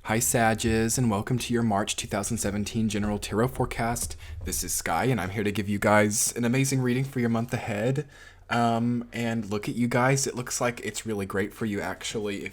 Hi Sages, and welcome to your March 2017 General Tarot Forecast. This is Sky, and I'm here to give you guys an amazing reading for your month ahead. And look at you guys, it looks like it's really great for you actually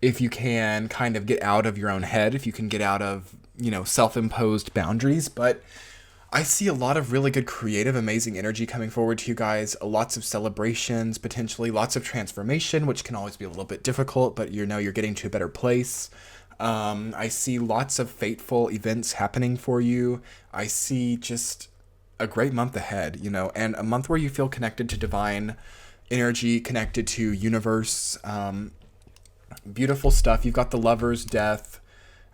if you can kind of get out of your own head, if you can get out of, self-imposed boundaries. But I see a lot of really good creative, amazing energy coming forward to you guys. Lots of celebrations, potentially lots of transformation, which can always be a little bit difficult, but you're getting to a better place. I see lots of fateful events happening for you. I see just a great month ahead, and a month where you feel connected to divine energy, connected to universe. Beautiful stuff. You've got the Lover's, Death.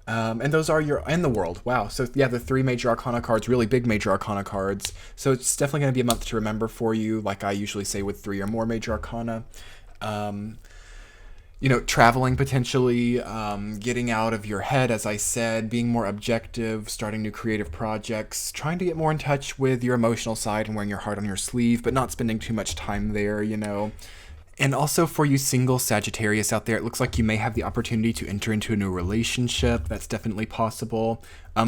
And those are and the World. Wow. So yeah, the three major arcana cards, really big major arcana cards. So it's definitely going to be a month to remember for you, like I usually say with three or more major arcana. Traveling potentially, getting out of your head, as I said, being more objective, starting new creative projects, trying to get more in touch with your emotional side and wearing your heart on your sleeve, but not spending too much time there, And also for you single Sagittarius out there, it looks like you may have the opportunity to enter into a new relationship. That's definitely possible.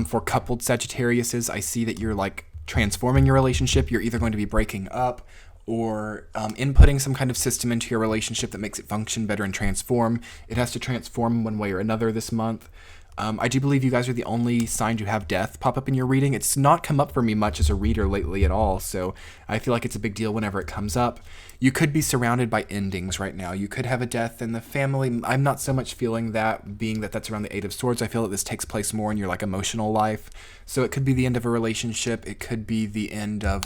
For coupled Sagittariuses, I see that you're like transforming your relationship. You're either going to be breaking up or inputting some kind of system into your relationship that makes it function better and transform. It has to transform one way or another this month. I do believe you guys are the only sign to have death pop up in your reading. It's not come up for me much as a reader lately at all, so I feel like it's a big deal whenever it comes up. You could be surrounded by endings right now. You could have a death in the family. I'm not so much feeling that, being that that's around the Eight of Swords. I feel that this takes place more in your like emotional life. So it could be the end of a relationship. It could be the end of,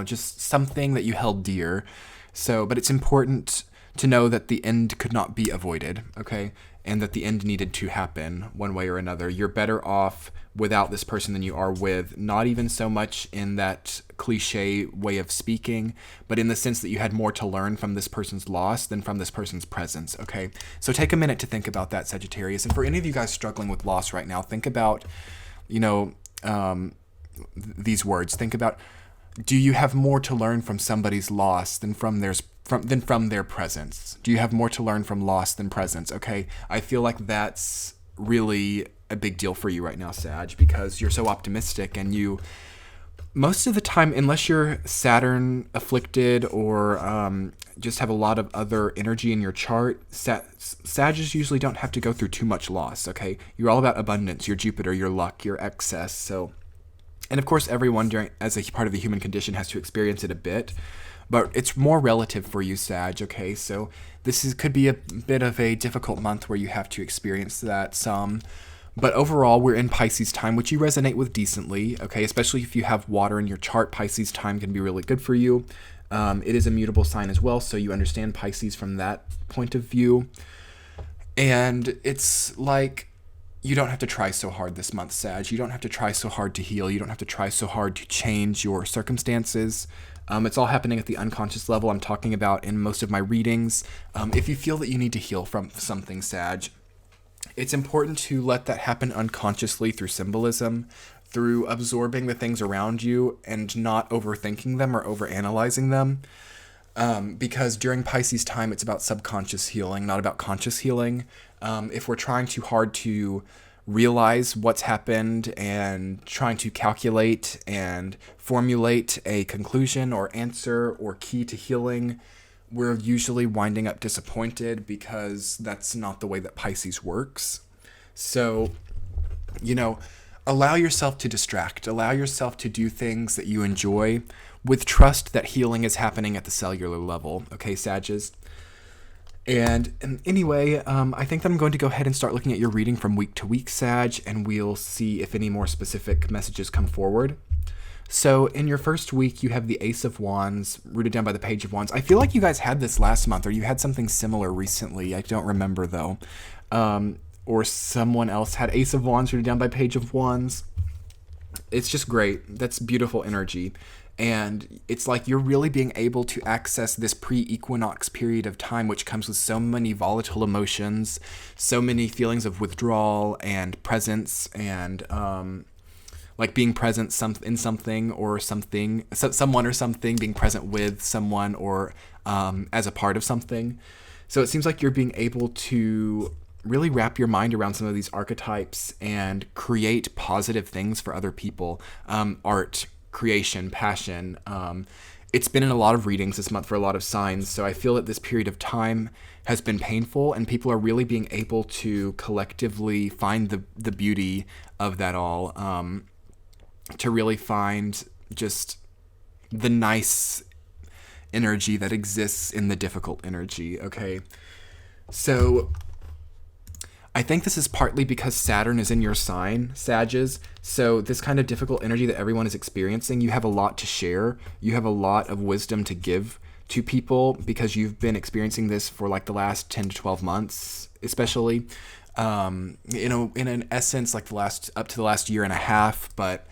just something that you held dear. But it's important to know that the end could not be avoided, okay? And that the end needed to happen one way or another. You're better off without this person than you are with, not even so much in that cliche way of speaking, but in the sense that you had more to learn from this person's loss than from this person's presence, okay? So take a minute to think about that, Sagittarius. And for any of you guys struggling with loss right now, think about, these words. Think about, do you have more to learn from somebody's loss than from their presence? Do you have more to learn from loss than presence? Okay, I feel like that's really a big deal for you right now, Sag, because you're so optimistic and you, most of the time, unless you're Saturn afflicted or just have a lot of other energy in your chart, Sages usually don't have to go through too much loss, okay? You're all about abundance, your Jupiter, your luck, your excess, so... And of course, everyone as a part of the human condition has to experience it a bit, but it's more relative for you, Sag, okay? So could be a bit of a difficult month where you have to experience that some. But overall, we're in Pisces time, which you resonate with decently, okay? Especially if you have water in your chart, Pisces time can be really good for you. It is a mutable sign as well, so you understand Pisces from that point of view. And it's like... You don't have to try so hard this month, Sag. You don't have to try so hard to heal. You don't have to try so hard to change your circumstances. It's all happening at the unconscious level I'm talking about in most of my readings. If you feel that you need to heal from something, Sag, it's important to let that happen unconsciously through symbolism, through absorbing the things around you and not overthinking them or overanalyzing them. Because during Pisces time, it's about subconscious healing, not about conscious healing. If we're trying too hard to realize what's happened and trying to calculate and formulate a conclusion or answer or key to healing, we're usually winding up disappointed because that's not the way that Pisces works. So, allow yourself to distract. Allow yourself to do things that you enjoy with trust that healing is happening at the cellular level. Okay, Sages? And anyway, I think that I'm going to go ahead and start looking at your reading from week to week, Sag, and we'll see if any more specific messages come forward. So in your first week, you have the Ace of Wands, rooted down by the Page of Wands. I feel like you guys had this last month, or you had something similar recently. I don't remember, though. Or someone else had Ace of Wands, rooted down by Page of Wands. It's just great. That's beautiful energy. And it's like you're really being able to access this pre-equinox period of time, which comes with so many volatile emotions, so many feelings of withdrawal and presence, and like being present in something or something, someone or something, being present with someone or as a part of something. So it seems like you're being able to really wrap your mind around some of these archetypes and create positive things for other people. Art, creation, passion. It's been in a lot of readings this month for a lot of signs, so I feel that this period of time has been painful, and people are really being able to collectively find the beauty of that all, to really find just the nice energy that exists in the difficult energy, okay? So I think this is partly because Saturn is in your sign, Sages. So this kind of difficult energy that everyone is experiencing, you have a lot to share. You have a lot of wisdom to give to people because you've been experiencing this for like the last 10 to 12 months, especially. In an essence, like up to the last year and a half, but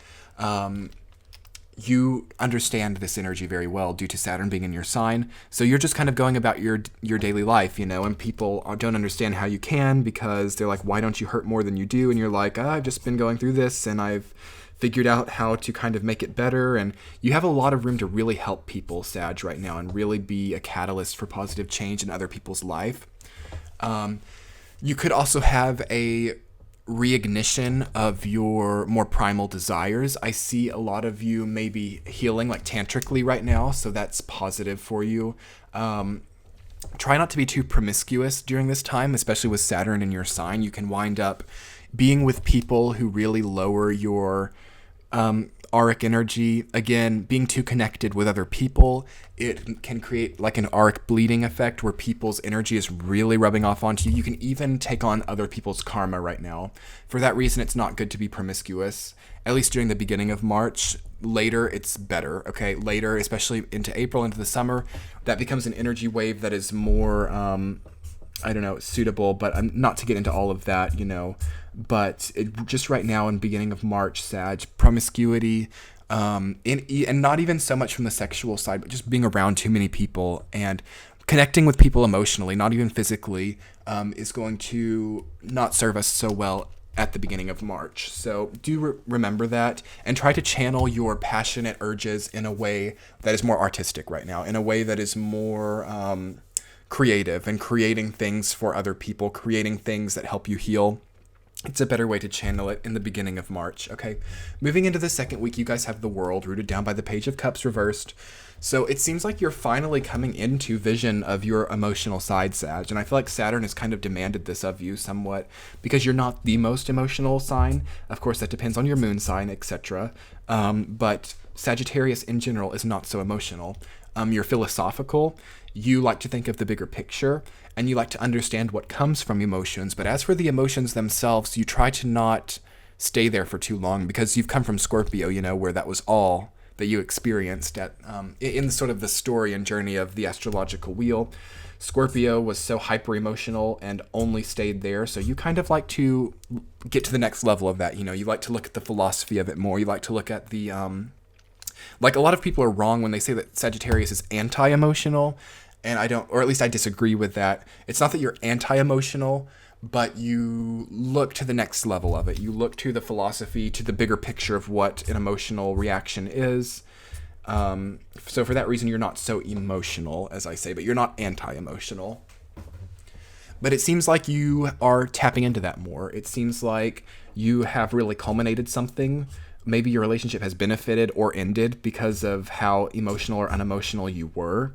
you understand this energy very well due to Saturn being in your sign. So you're just kind of going about your daily life, and people don't understand how you can because they're like, why don't you hurt more than you do? And you're like, I've just been going through this and I've figured out how to kind of make it better. And you have a lot of room to really help people, Sag, right now, and really be a catalyst for positive change in other people's life. You could also have a reignition of your more primal desires. I see a lot of you maybe healing like tantrically right now, so that's positive for you. Try not to be too promiscuous during this time, especially with Saturn in your sign. You can wind up being with people who really lower your auric energy. Again, being too connected with other people, it can create like an auric bleeding effect where people's energy is really rubbing off onto you. You can even take on other people's karma right now. For that reason, it's not good to be promiscuous, at least during the beginning of March. Later, it's better, okay? Later, especially into April, into the summer, that becomes an energy wave that is more, suitable, but not to get into all of that, but just right now in beginning of March, Sag, promiscuity, and not even so much from the sexual side, but just being around too many people and connecting with people emotionally, not even physically, is going to not serve us so well at the beginning of March. So do remember that and try to channel your passionate urges in a way that is more artistic right now, in a way that is more creative and creating things for other people, creating things that help you heal. It's a better way to channel it in the beginning of March, okay? Moving into the second week, you guys have the World rooted down by the Page of Cups reversed. So it seems like you're finally coming into vision of your emotional side, Sag. And I feel like Saturn has kind of demanded this of you somewhat because you're not the most emotional sign. Of course, that depends on your moon sign, etc. But Sagittarius in general is not so emotional. You're philosophical. You like to think of the bigger picture, and you like to understand what comes from emotions. But as for the emotions themselves, you try to not stay there for too long because you've come from Scorpio, where that was all that you experienced at in sort of the story and journey of the astrological wheel. Scorpio was so hyper emotional and only stayed there. So you kind of like to get to the next level of that. You like to look at the philosophy of it more. You like to look at the like a lot of people are wrong when they say that Sagittarius is anti-emotional. And I don't, or at least I disagree with that. It's not that you're anti-emotional, but you look to the next level of it. You look to the philosophy, to the bigger picture of what an emotional reaction is. So for that reason, you're not so emotional, as I say, but you're not anti-emotional. But it seems like you are tapping into that more. It seems like you have really culminated something. Maybe your relationship has benefited or ended because of how emotional or unemotional you were.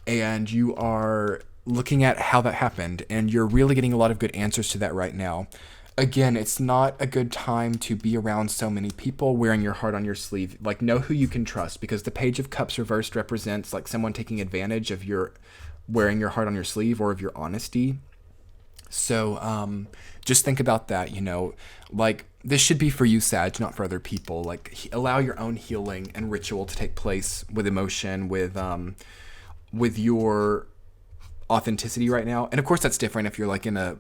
And you are looking at how that happened, and you're really getting a lot of good answers to that right now. Again, it's not a good time to be around so many people wearing your heart on your sleeve. Like, know who you can trust, because the Page of Cups reversed represents like someone taking advantage of your wearing your heart on your sleeve or of your honesty. So just think about that, like this should be for you, Sag, not for other people. Like, allow your own healing and ritual to take place with emotion, with your authenticity right now. And of course that's different if you're like in a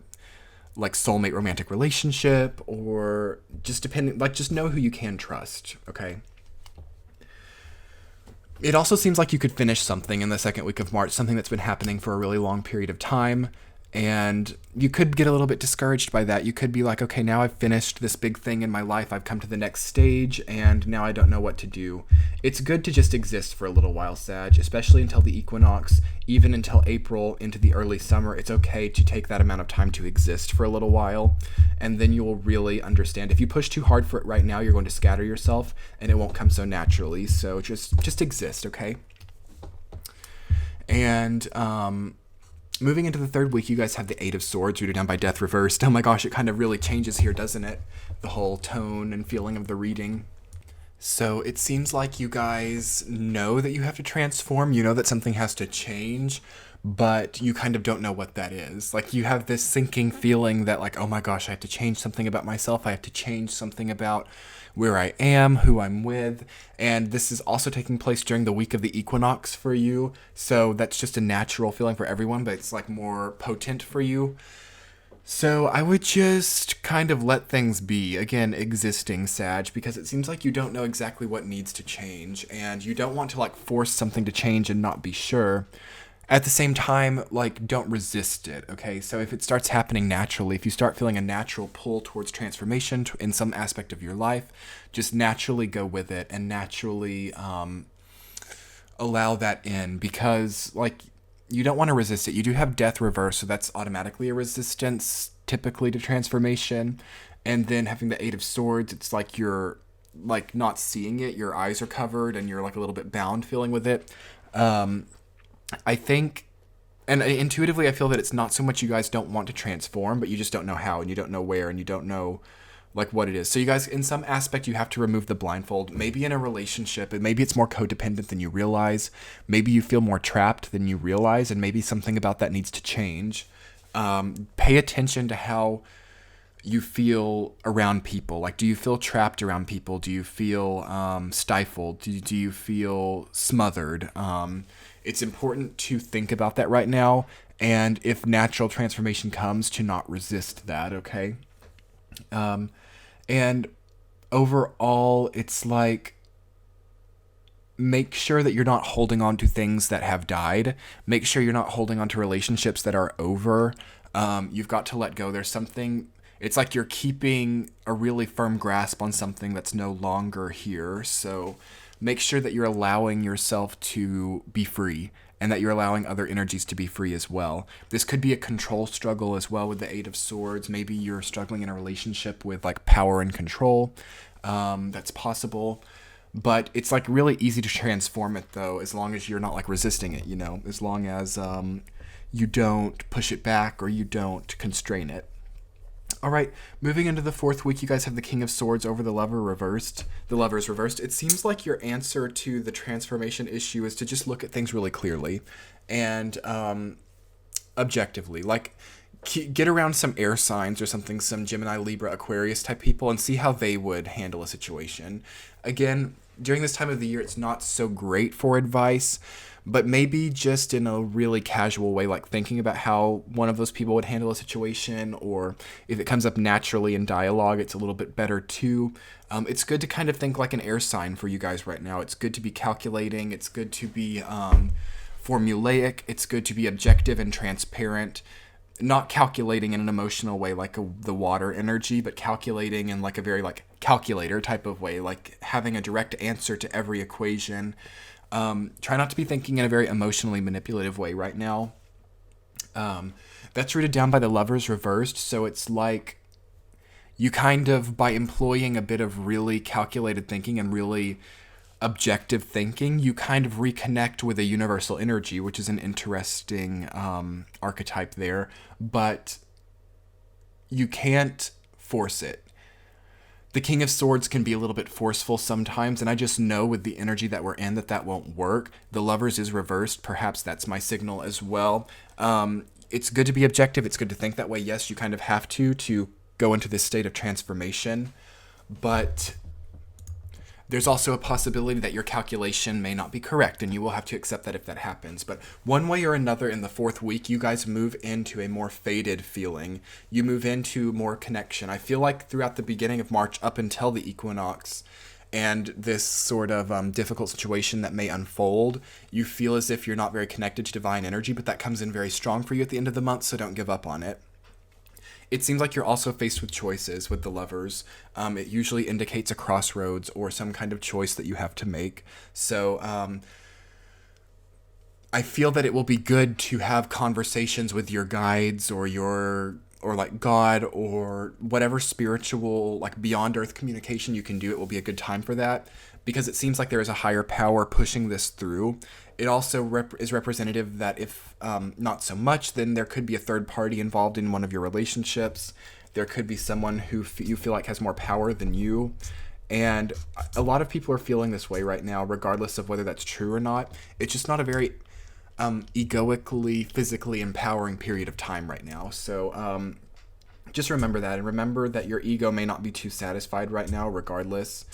like soulmate romantic relationship, or just depending, like just know who you can trust, okay? It also seems like you could finish something in the second week of March, something that's been happening for a really long period of time. And you could get a little bit discouraged by that. You could be like, okay, now I've finished this big thing in my life. I've come to the next stage, and now I don't know what to do. It's good to just exist for a little while, Sag, especially until the equinox, even until April into the early summer. It's okay to take that amount of time to exist for a little while, and then you will really understand. If you push too hard for it right now, you're going to scatter yourself, and it won't come so naturally. So just exist, okay? And moving into the third week, you guys have the Eight of Swords rooted down by Death reversed. Oh my gosh, it kind of really changes here, doesn't it? The whole tone and feeling of the reading. So it seems like you guys know that you have to transform. You know that something has to change, but you kind of don't know what that is. Like, you have this sinking feeling that, like, oh my gosh, I have to change something about myself. I have to change something about where I am, who I'm with. And this is also taking place during the week of the equinox for you. So that's just a natural feeling for everyone, but it's like more potent for you. So I would just kind of let things be. Again, existing, Sag, because it seems like you don't know exactly what needs to change, and you don't want to like force something to change and not be sure. At the same time, like, don't resist it, okay? So if it starts happening naturally, if you start feeling a natural pull towards transformation in some aspect of your life, just naturally go with it and naturally allow that in, because, like, you don't want to resist it. You do have Death reverse, so that's automatically a resistance, typically, to transformation. And then having the Eight of Swords, it's like you're, like, not seeing it. Your eyes are covered, and you're, like, a little bit bound feeling with it. I think, and intuitively I feel that it's not so much you guys don't want to transform, but you just don't know how, and you don't know where, and you don't know, like, what it is. So you guys, in some aspect, you have to remove the blindfold. Maybe in a relationship, and maybe it's more codependent than you realize. Maybe you feel more trapped than you realize, and maybe something about that needs to change. Pay attention to how you feel around people. Like, do you feel trapped around people? Do you feel stifled? Do you feel smothered? It's important to think about that right now, and if natural transformation comes, to not resist that, okay? And overall, it's like, make sure that you're not holding on to things that have died. Make sure you're not holding on to relationships that are over. You've got to let go. There's something, it's like you're keeping a really firm grasp on something that's no longer here. So make sure that you're allowing yourself to be free, and that you're allowing other energies to be free as well. This could be a control struggle as well with the Eight of Swords. Maybe you're struggling in a relationship with like power and control. That's possible. But it's like really easy to transform it though, as long as you're not like resisting it, you know, as long as you don't push it back or you don't constrain it. All right, moving into the fourth week, you guys have the King of Swords over the Lover reversed. The Lover's reversed. It seems like your answer to the transformation issue is to just look at things really clearly and objectively. Like, get around some air signs or something, some Gemini, Libra, Aquarius type people, and see how they would handle a situation. Again, during this time of the year, it's not so great for advice, but maybe just in a really casual way, like thinking about how one of those people would handle a situation, or if it comes up naturally in dialogue, it's a little bit better too. It's good to kind of think like an air sign for you guys right now. It's good to be calculating. It's good to be formulaic. It's good to be objective and transparent. Not calculating in an emotional way like the water energy, but calculating in like a very like calculator type of way, like having a direct answer to every equation. Try not to be thinking in a very emotionally manipulative way right now. That's rooted down by the Lovers reversed, so it's like you kind of, by employing a bit of really calculated thinking and really objective thinking, you kind of reconnect with a universal energy, which is an interesting archetype there, but you can't force it. The King of Swords can be a little bit forceful sometimes, and I just know with the energy that we're in that won't work. The Lovers is reversed. Perhaps that's my signal as well. It's good to be objective. It's good to think that way. Yes, you kind of have to go into this state of transformation, but there's also a possibility that your calculation may not be correct, and you will have to accept that if that happens. But one way or another, in the fourth week, you guys move into a more faded feeling. You move into more connection. I feel like throughout the beginning of March up until the equinox, and this sort of difficult situation that may unfold, you feel as if you're not very connected to divine energy, but that comes in very strong for you at the end of the month, so don't give up on it. It seems like you're also faced with choices with the Lovers. It usually indicates a crossroads or some kind of choice that you have to make. So I feel that it will be good to have conversations with your guides or like God or whatever spiritual, like beyond earth communication you can do. It will be a good time for that, because it seems like there is a higher power pushing this through. It also is representative that if not so much, then there could be a third party involved in one of your relationships. There could be someone who you feel like has more power than you. And a lot of people are feeling this way right now, regardless of whether that's true or not. It's just not a very egoically, physically empowering period of time right now. So just remember that, and remember that your ego may not be too satisfied right now, regardless.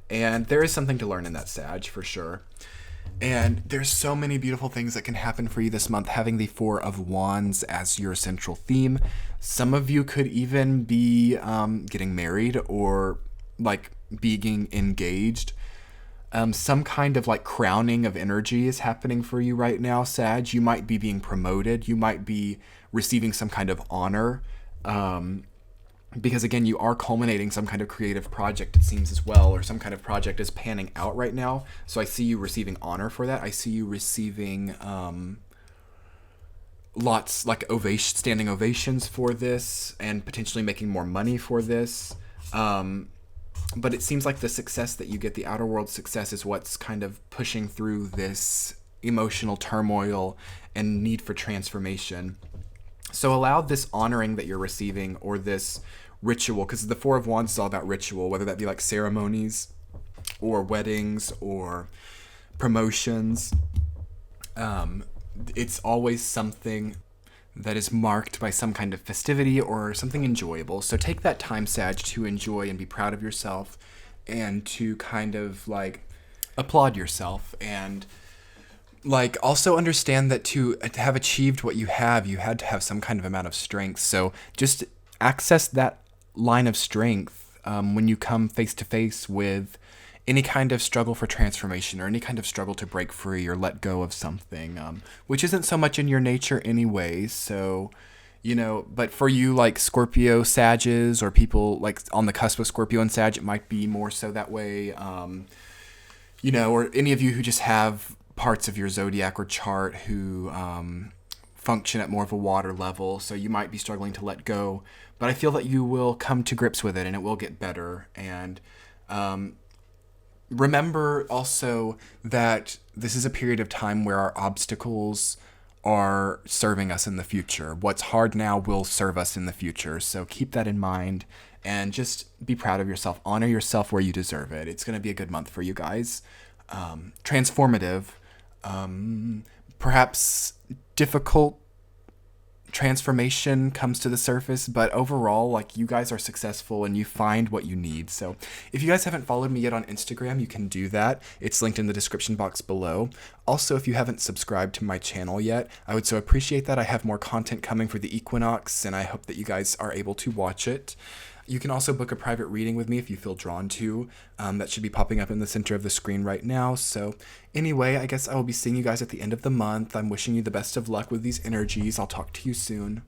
And there is something to learn in that, Sag, for sure. And there's so many beautiful things that can happen for you this month, having the Four of Wands as your central theme. Some of you could even be getting married or like being engaged. Some kind of like crowning of energy is happening for you right now, Sag. You might be being promoted. You might be receiving some kind of honor. Because again, you are culminating some kind of creative project, it seems, as well, or some kind of project is panning out right now. So I see you receiving honor for that. I see you receiving lots, like standing ovations for this, and potentially making more money for this. But it seems like the success that you get, the outer world success, is what's kind of pushing through this emotional turmoil and need for transformation. So allow this honoring that you're receiving, or this ritual, because the Four of Wands is all about ritual, whether that be like ceremonies or weddings or promotions. It's always something that is marked by some kind of festivity or something enjoyable. So take that time, Sag, to enjoy and be proud of yourself, and to kind of like applaud yourself, and like also understand that to have achieved what you had to have some kind of amount of strength. So just access that line of strength when you come face to face with any kind of struggle for transformation, or any kind of struggle to break free or let go of something, which isn't so much in your nature anyway. So, but for you, like Scorpio Sages, or people like on the cusp of Scorpio and Sag, it might be more so that way. Or any of you who just have parts of your zodiac or chart who function at more of a water level, so you might be struggling to let go, but I feel that you will come to grips with it, and it will get better. And remember also that this is a period of time where our obstacles are serving us in the future. What's hard now will serve us in the future, so keep that in mind, and just be proud of yourself. Honor yourself where you deserve it. It's going to be a good month for you guys. Transformative, perhaps difficult transformation comes to the surface, but overall, like, you guys are successful and you find what you need. So if you guys haven't followed me yet on Instagram, you can do that. It's linked in the description box below. Also, if you haven't subscribed to my channel yet, I would so appreciate that. I have more content coming for the equinox, and I hope that you guys are able to watch it. You can also book a private reading with me if you feel drawn to. That should be popping up in the center of the screen right now. So anyway, I guess I will be seeing you guys at the end of the month. I'm wishing you the best of luck with these energies. I'll talk to you soon.